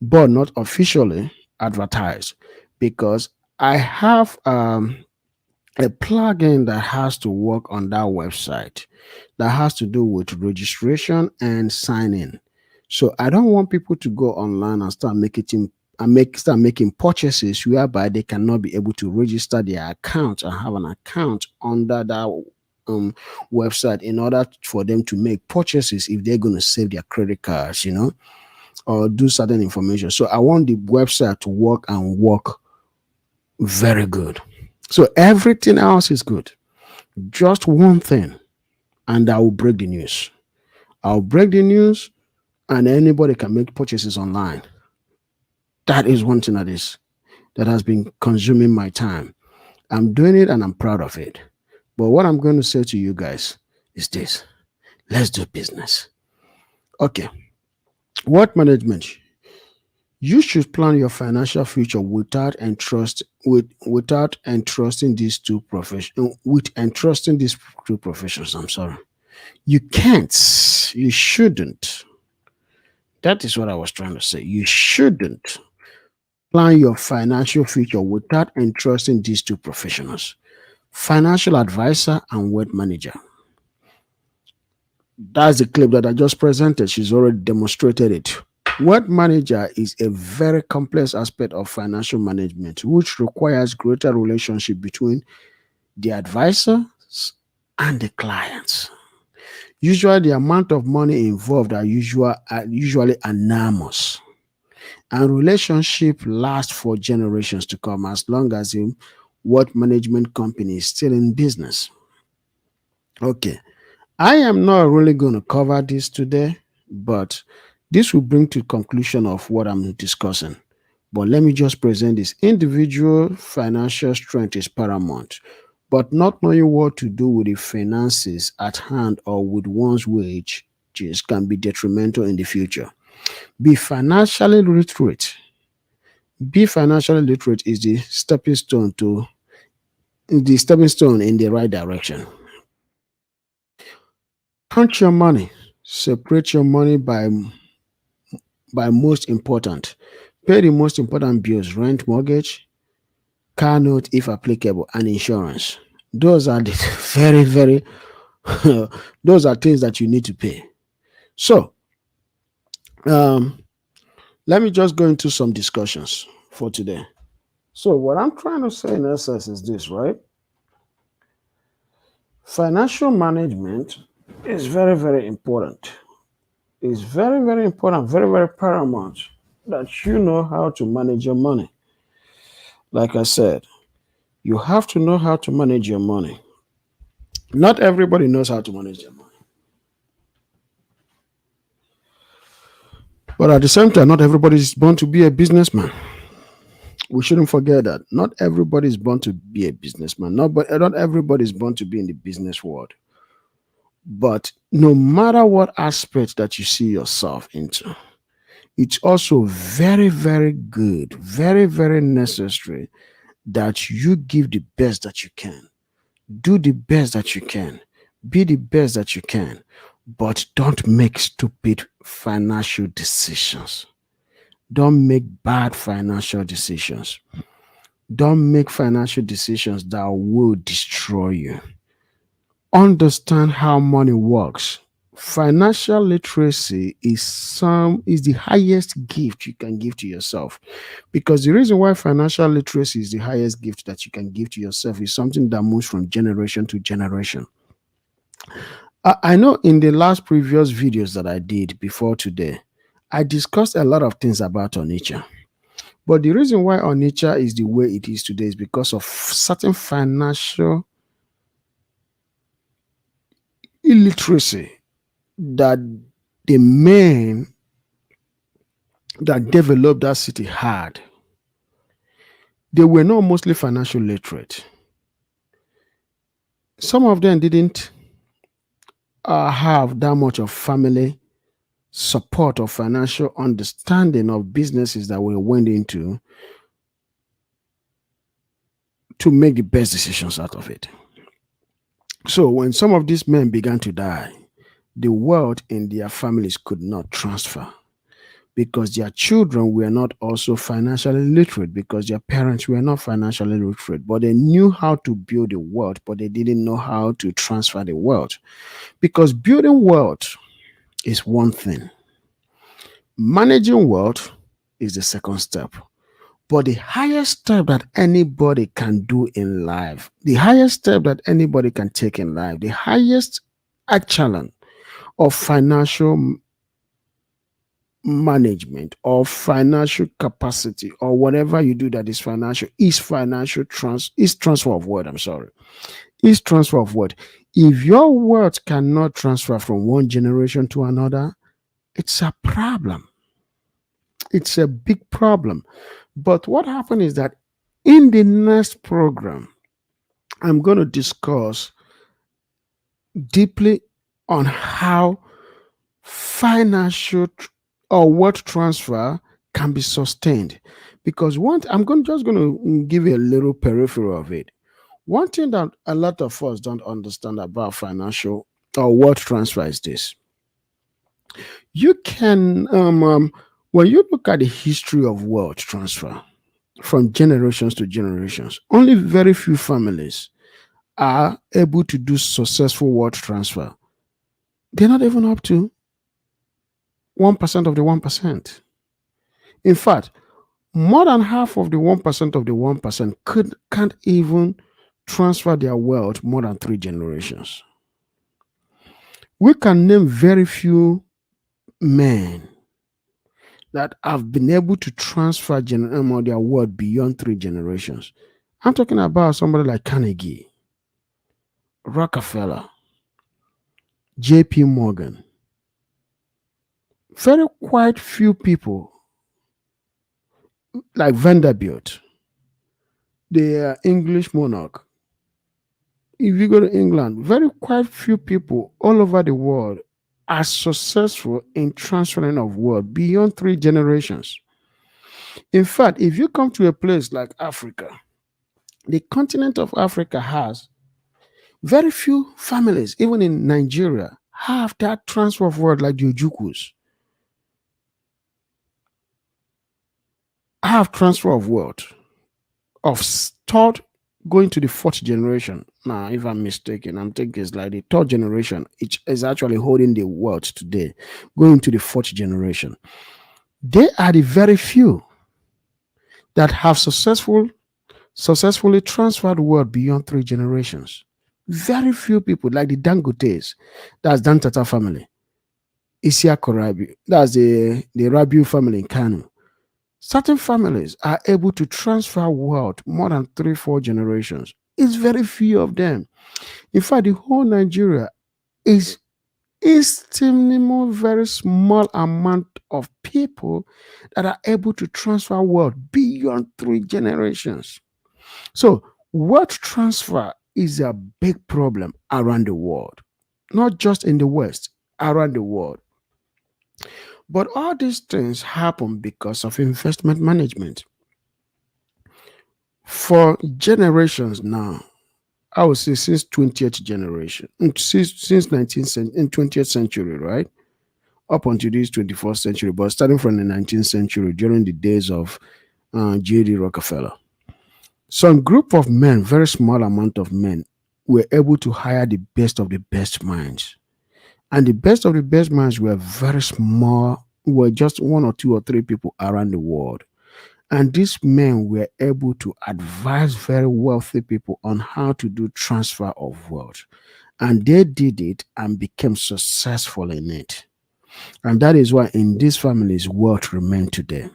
but not officially advertised, because I have a plugin that has to work on that website that has to do with registration and sign in. So I don't want people to go online and start making purchases whereby they cannot be able to register their account and have an account under that website in order for them to make purchases if they're going to save their credit cards, or do certain information. So I want the website to work and work very good. So everything else is good. Just one thing, and I will break the news. I'll break the news, and anybody can make purchases online. That is one thing that is that has been consuming my time. I'm doing it and I'm proud of it. But what I'm going to say to you guys is this: let's do business. Okay. Wealth management. You should plan your financial future without entrusting these two professions. I'm sorry. You can't. You shouldn't. That is what I was trying to say. You shouldn't plan your financial future without entrusting these two professionals: financial advisor and wealth manager. That's the clip that I just presented. She's already demonstrated it. Wealth manager is a very complex aspect of financial management, which requires greater relationship between the advisors and the clients. Usually, the amount of money involved are usually enormous, and relationship last for generations to come as long as the wealth management company is still in business. Okay, I am not really going to cover this today, but this will bring to conclusion of what I'm discussing. But let me just present this. Individual financial strength is paramount, but not knowing what to do with the finances at hand or with one's wages can be detrimental in the future. Be financially literate. Be financially literate is the stepping stone in the right direction. Count your money. Separate your money by most important. Pay the most important bills: rent, mortgage, car note if applicable, and insurance. Those are the very, very those are things that you need to pay. So um let me just go into some discussions for today. So what I'm trying to say in essence is this, right? Financial management is very, very important. It's very, very important, very, very paramount that you know how to manage your money. Like I said, you have to know how to manage your money. Not everybody knows how to manage their money. But at the same time, not everybody is born to be a businessman. We shouldn't forget that. Not everybody is born to be a businessman. Not everybody is born to be in the business world. But no matter what aspect that you see yourself into, it's also very, very good, very, very necessary that you give the best that you can. Do the best that you can. Be the best that you can. But don't make stupid financial decisions. Don't make bad financial decisions. Don't make financial decisions that will destroy you. Understand how money works. Financial literacy is the highest gift you can give to yourself, because the reason why financial literacy is the highest gift that you can give to yourself is something that moves from generation to generation. I know in the last previous videos that I did before today, I discussed a lot of things about Onitsha. But the reason why Onitsha is the way it is today is because of certain financial illiteracy that the men that developed that city had. They were not mostly financial literate. Some of them didn't have that much of family support or financial understanding of businesses that we went into to make the best decisions out of it. So when some of these men began to die, the wealth in their families could not transfer because their children were not also financially literate, because their parents were not financially literate, but they knew how to build the wealth, but they didn't know how to transfer the wealth. Because building wealth is one thing. Managing wealth is the second step. But the highest step that anybody can do in life, the highest step that anybody can take in life, the highest echelon of financial management or financial capacity or whatever you do that is financial is transfer of wealth. Is transfer of wealth. If your wealth cannot transfer from one generation to another, it's a problem. It's a big problem. But what happened is that In the next program, I'm going to discuss deeply on how financial or wealth transfer can be sustained. Because just going to give you a little periphery of it. One thing that a lot of us don't understand about financial or wealth transfer is this. You can, when you look at the history of wealth transfer from generations to generations, only very few families are able to do successful wealth transfer. They're not even up to 1% of the 1%. In fact, more than half of the 1% of the 1% can't even transfer their wealth more than 3 generations. We can name very few men that have been able to transfer their wealth beyond 3 generations. I'm talking about somebody like Carnegie, Rockefeller, JP Morgan. Very quite few people like Vanderbilt, the English monarch. If you go to England, very quite few people all over the world are successful in transferring of wealth beyond 3 generations. In fact, if you come to a place like Africa, the continent of Africa has very few families, even in Nigeria, have that transfer of wealth like the Ojukus. Have transfer of wealth of third going to the 4th generation. Now, if I'm mistaken, I'm thinking it's like the 3rd generation. It is actually holding the wealth today, going to the 4th generation. They are the very few that have successfully transferred wealth beyond 3 generations. Very few people, like the Dangotes, that's Dan Tata family, Isiaka Rabiu, that's the Rabiu family in Kano. Certain families are able to transfer wealth more than 3-4 generations. It's very few of them. In fact, the whole Nigeria is estimable, very small amount of people that are able to transfer wealth beyond 3 generations. So, wealth transfer is a big problem around the world, not just in the West, around the world. But all these things happen because of investment management. For generations now, I would say since 20th generation, since 20th century, right? Up until this 21st century, but starting from the 19th century, during the days of J.D. Rockefeller, some group of men, very small amount of men, were able to hire the best of the best minds. And the best of the best minds were very small, were just 1 or 2 or 3 people around the world. And these men were able to advise very wealthy people on how to do transfer of wealth. And they did it and became successful in it. And that is why in these families, wealth remains today.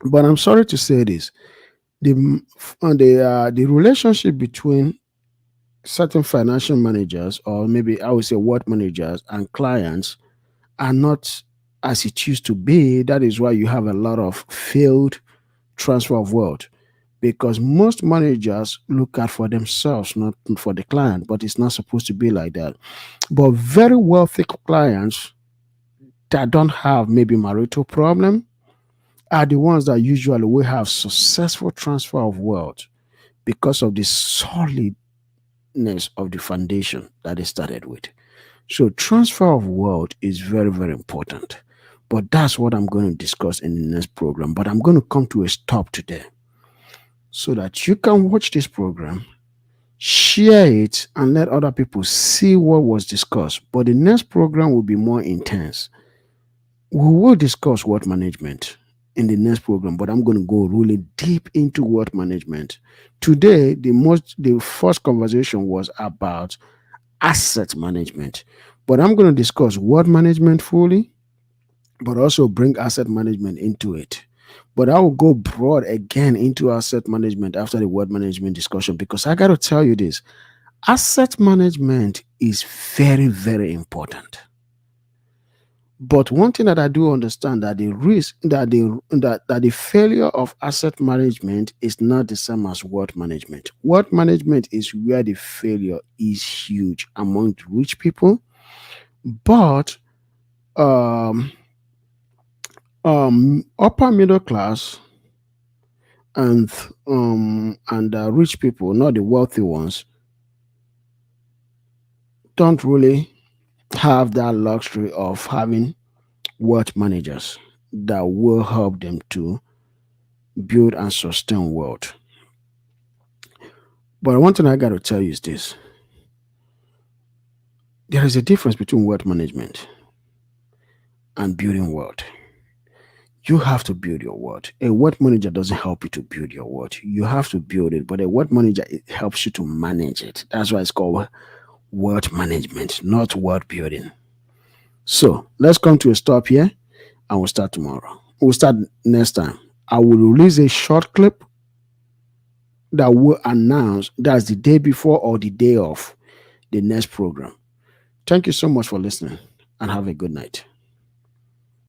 But I'm sorry to say this, the relationship between certain financial managers, or maybe I would say wealth managers and clients, are not as it used to be. That is why you have a lot of failed transfer of wealth, because most managers look out for themselves, not for the client. But it's not supposed to be like that. But very wealthy clients that don't have maybe marital problem are the ones that usually will have successful transfer of wealth because of the solidness of the foundation that they started with. So transfer of wealth is very, very important. But that's what I'm going to discuss in the next program. But I'm going to come to a stop today so that you can watch this program, share it, and let other people see what was discussed. But the next program will be more intense. We will discuss wealth management in the next program, but I'm going to go really deep into wealth management. Today, the first conversation was about asset management, but I'm going to discuss wealth management fully, but also bring asset management into it. But I will go broad again into asset management after the wealth management discussion, because I got to tell you this: asset management is very, very important. But one thing that I do understand that the risk that the failure of asset management is not the same as wealth management. Wealth management is where the failure is huge among the rich people, but um, upper middle class and rich people, not the wealthy ones, don't really have that luxury of having wealth managers that will help them to build and sustain wealth. But one thing I got to tell you is this: there is a difference between wealth management and building wealth. You have to build your wealth. A wealth manager doesn't help you to build your wealth. You have to build it, but a wealth manager, it helps you to manage it. That's why it's called wealth management, not wealth building. So let's come to a stop here and we'll start tomorrow. We'll start next time. I will release a short clip that will announce that's the day before or the day of the next program. Thank you so much for listening and have a good night.